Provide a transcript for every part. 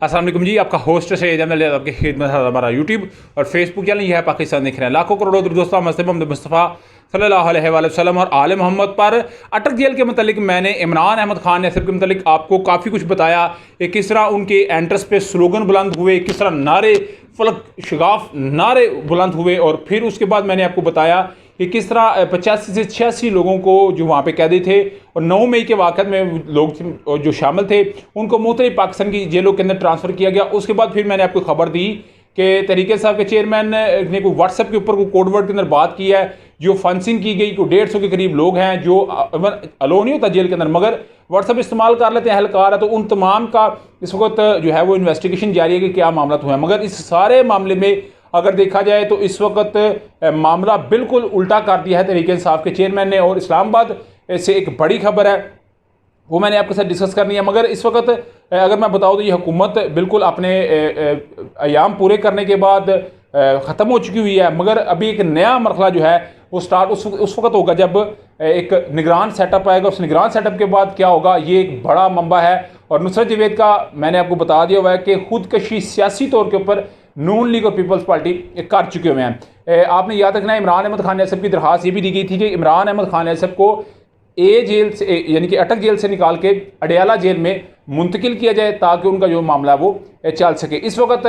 अस्सलाम वालेकुम जी, आपका होस्ट सैयद अहमद आपकी खिदमत है। हमारा यूट्यूब और फेसबुक चैनल यह है पाकिस्तान देख रहे हैं लाखों करोड़ों दोस्तों मोहम्मद मुस्तफ़ा सल्लल्लाहु अलैहि वसल्लम और आले मोहम्मद पर अटक जेल के मतलब मैंने इमरान अहमद खान नसर के मतलब आपको काफ़ी कुछ बताया कि किस तरह उनके एंट्रेंस पे स्लोगन बुलंद हुए, किस तरह नारे फलक शगाफ नारे बुलंद हुए, और फिर उसके बाद मैंने आपको बताया कि किस तरह 85 से 86 लोगों को जो वहाँ पे कैदी थे और 9 मई के वाक़त में लोग जो शामिल थे उनको मुख्तलिफ पाकिस्तान की जेलों के अंदर ट्रांसफ़र किया गया। उसके बाद फिर मैंने आपको खबर दी कि तरीके साहब के चेयरमैन ने कोई व्हाट्सएप के ऊपर कोई कोड वर्ड के अंदर बात की है, जो फंसिंग की गई, कोई 150 के करीब लोग हैं जो अलो नहीं होता जेल के अंदर मगर व्हाट्सएप इस्तेमाल कर लेते हैं एहलकार है, तो उन तमाम का इस वक्त जो है वो इन्वेस्टिगेशन जारी है कि क्या मामला हुआ है। मगर इस सारे मामले में अगर देखा जाए तो इस वक्त मामला बिल्कुल उल्टा कर दिया है तरीके इंसाफ के चेयरमैन ने, और इस्लामाबाद से एक बड़ी खबर है वो मैंने आपके साथ डिस्कस करनी है। मगर इस वक्त अगर मैं बताऊं तो ये हुकूमत बिल्कुल अपने अयाम पूरे करने के बाद ख़त्म हो चुकी हुई है, मगर अभी एक नया मरहला जो है वो स्टार्ट उस वक्त होगा जब एक निगरान सेटअप आएगा। उस निगरान सेटअप के बाद क्या होगा, ये एक बड़ा मंबा है। और नुसरत जवेद का मैंने आपको बता दिया हुआ है कि खुदकशी सियासी तौर के ऊपर नून लीग और पीपल्स पार्टी कर चुके हुए हैं। आपने याद रखना है इमरान अहमद खान नसब की दरख्वास्त ये भी दी गई थी कि इमरान अहमद खान नसब को जेल से यानी कि अटक जेल से निकाल के अडयाला जेल में मुंतकिल किया जाए ताकि उनका जो मामला है वो चल सके। इस वक्त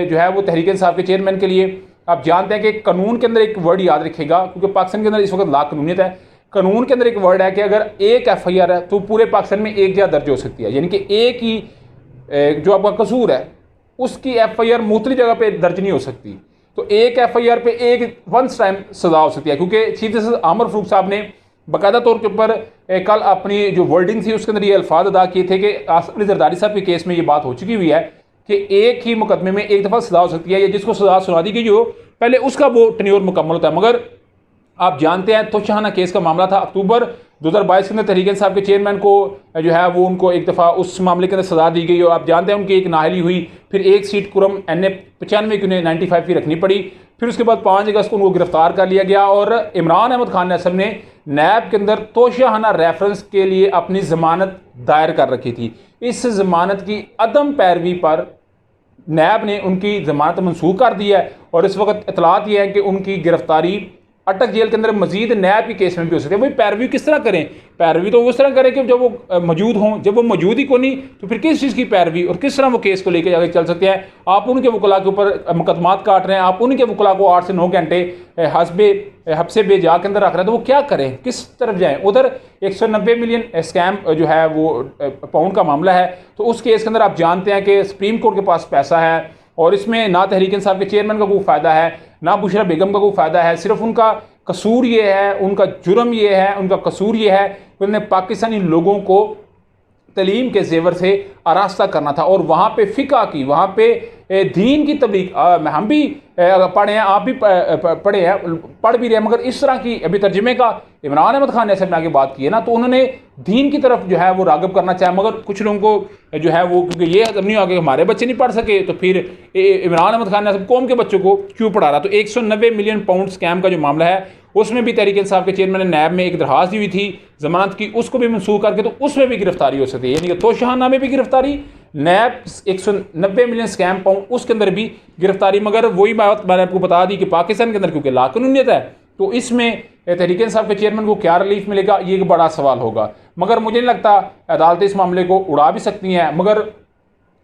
जो है वो तहरीक इंसाफ के चेयरमैन के लिए आप जानते हैं कि कानून के अंदर एक वर्ड याद रखेगा, क्योंकि पाकिस्तान के अंदर इस वक्त लाकानूनियत है। कानून के अंदर एक वर्ड है कि अगर एक FIR है तो पूरे पाकिस्तान में एक जगह दर्ज हो सकती है, यानी कि एक ही जो आपका कसूर है उसकी FIR मुख्तलिफ जगह पे दर्ज नहीं हो सकती। तो एक FIR पे एक वंस टाइम सजा हो सकती है, क्योंकि चीफ जस्टिस आमर फरूक साहब ने बाकायदा तौर के ऊपर कल अपनी जो वर्डिंग थी उसके अंदर ये अल्फाज अदा किए थे कि आसिफ अली जरदारी साहब के केस में ये बात हो चुकी हुई है कि एक ही मुकदमे में एक दफ़ा सजा हो सकती है, या जिसको सजा सुना दी गई हो पहले उसका वो टेन्योर मुकम्मल होता है। मगर आप जानते हैं तोशाहाना केस का मामला था अक्टूबर 2022 के अंदर तहरीक इंसाफ के चेयरमैन को जो है वो उनको एक दफ़ा उस मामले के अंदर सजा दी गई, और आप जानते हैं उनकी एक नाहली हुई, फिर एक सीट कुरम NA 95 की उन्हें 95 की रखनी पड़ी। फिर उसके बाद 5 अगस्त को उनको गिरफ्तार कर लिया गया, और इमरान अहमद खान नसब ने नैब के अंदर तोशाहाना रेफरेंस के लिए अपनी ज़मानत दायर कर रखी थी। इस ज़मानत की अदम पैरवी पर नैब ने उनकी ज़मानत मनसूख कर दी है, और इस वक्त इतलात ये है कि उनकी गिरफ्तारी अटक जेल के अंदर मजीद नैब के केस में भी हो सकती है। भाई पैरवी किस तरह करें? पैरवी तो उस तरह करें कि जब वो मौजूद हों, जब वो मौजूद ही को नहीं तो फिर किस चीज़ की पैरवी और किस तरह वो केस को लेकर आगे चल सकते हैं। आप उनके वकला के ऊपर मुकदमात काट रहे हैं, आप उनके वकला को 8 से 9 घंटे हब्से बेजा के अंदर रख रहे हैं, तो वो क्या करें, किस तरफ जाएँ? उधर 190 मिलियन स्कैम जो है वो पाउंड का मामला है, तो उस केस के अंदर आप जानते हैं कि सुप्रीम कोर्ट के पास पैसा है, और इसमें ना तहरीक इंसाफ के चेयरमैन का कोई फ़ायदा है ना बुशरा बेगम का कोई फ़ायदा है। सिर्फ उनका कसूर ये है, उनका जुर्म ये है, उनका कसूर ये है कि उन्होंने पाकिस्तानी लोगों को तलीम के जेवर से आरास्ता करना था, और वहाँ पे फ़िका की, वहाँ पे दीन की तबलीग हम भी पढ़े हैं, आप भी पढ़े हैं, पढ़ भी रहे हैं, मगर इस तरह की अभी तर्जमे का इमरान अहमद खान ने ऐसे आगे बात की है ना, तो उन्होंने दीन की तरफ जो है वो राग़िब करना चाहे, मगर कुछ लोगों को जो है वो क्योंकि ये हजम नहीं हो गया हमारे बच्चे नहीं पढ़ सके, तो फिर इमरान अहमद खान ने कौम के बच्चों को क्यों पढ़ा रहा। तो 190 मिलियन पाउंड स्कैम का जो मामला है उसमें भी तहरीक इंसाफ के चेयरमैन ने नैब में एक दरख्वास्त दी हुई थी जमानत की, उसको भी मनसूख करके तो उसमें भी गिरफ्तारी हो सकती है, यानी कि तोशाहाना में भी गिरफ्तारी, नैब 190 मिलियन स्कैम पाउंड उसके अंदर भी गिरफ्तारी। मगर वही बात मैंने आपको बता दी कि पाकिस्तान के अंदर क्योंकि लाकानूनियत है तो इसमें तहरीक इंसाफ के चेयरमैन को क्या रिलीफ मिलेगा, ये एक बड़ा सवाल होगा। मगर मुझे नहीं लगता अदालतें इस मामले को उड़ा भी सकती हैं। मगर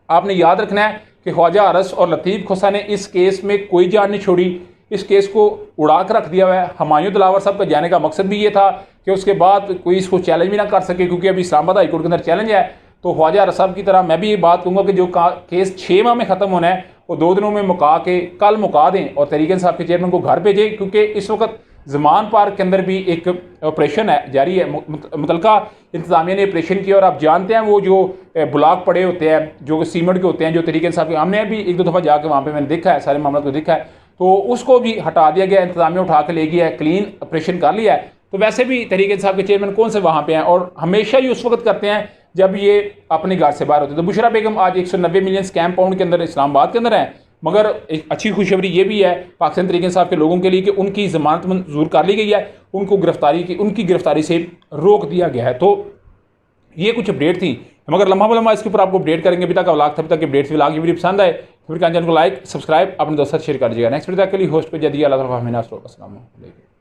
आपने याद रखना है कि ख्वाजा अरस और लतीफ़ खोसा ने इस केस में कोई जान नहीं छोड़ी, इस केस को उड़ा कर रख दिया हुआ है। हुमायूं दिलावर साहब का जाने का मकसद भी ये था कि उसके बाद कोई इसको चैलेंज भी ना कर सके, क्योंकि अभी इस्लामाबाद हाई कोर्ट के अंदर चैलेंज है। तो ख्वाजा अरस साहब की तरह मैं भी ये बात कहूँगा कि जो केस 6 माह में ख़त्म होना है वो 2 दिनों में मुका के कल मुका दें और तहरीक इंसाफ के चेयरमैन को घर भेजें, क्योंकि इस वक्त ज़मान पार्क के अंदर भी एक ऑपरेशन है जारी है, मुतलका इंतज़ामिया ने ऑपरेशन किया, और आप जानते हैं वो जो ब्लॉक पड़े होते हैं जो सीमेंट के होते हैं, जो तहरीक इंसाफ के, हमने भी 1-2 दफ़ा जाकर वहाँ पे मैंने देखा है, सारे मामला को देखा है, तो उसको भी हटा दिया गया, इंतज़ामिया उठा के ले गया है, क्लीन ऑपरेशन कर लिया है। तो वैसे भी तहरीक इंसाफ के चेयरमैन कौन से वहाँ पे हैं, और हमेशा ही उस वक्त करते हैं जब ये अपने घर से बाहर होते हैं। तो बुशरा बेगम आज 190 मिलियन स्कैम पाउंड के अंदर इस्लामाबाद के अंदर है, मगर एक अच्छी खुशखबरी ये भी है पाकिस्तान तहरीक इंसाफ के लोगों के लिए कि उनकी ज़मानत मंजूर कर ली गई है, उनको उनकी गिरफ्तारी से रोक दिया गया है। तो ये कुछ अपडेट थी मगर लम्हा इसके ऊपर आपको अपडेट करेंगे। अभी तक व्लॉग तब तक अपडेट्स व्लॉग की वीडियो पसंद आए फिर चैनल को लाइक सब्सक्राइब अपने दोस्तों से शेयर कर दीजिएगा। नेक्स्ट वीडियो के लिए होस्ट पे जल्दी अल्लाह ताला हमें नासरो। अस्सलाम वालेकुम।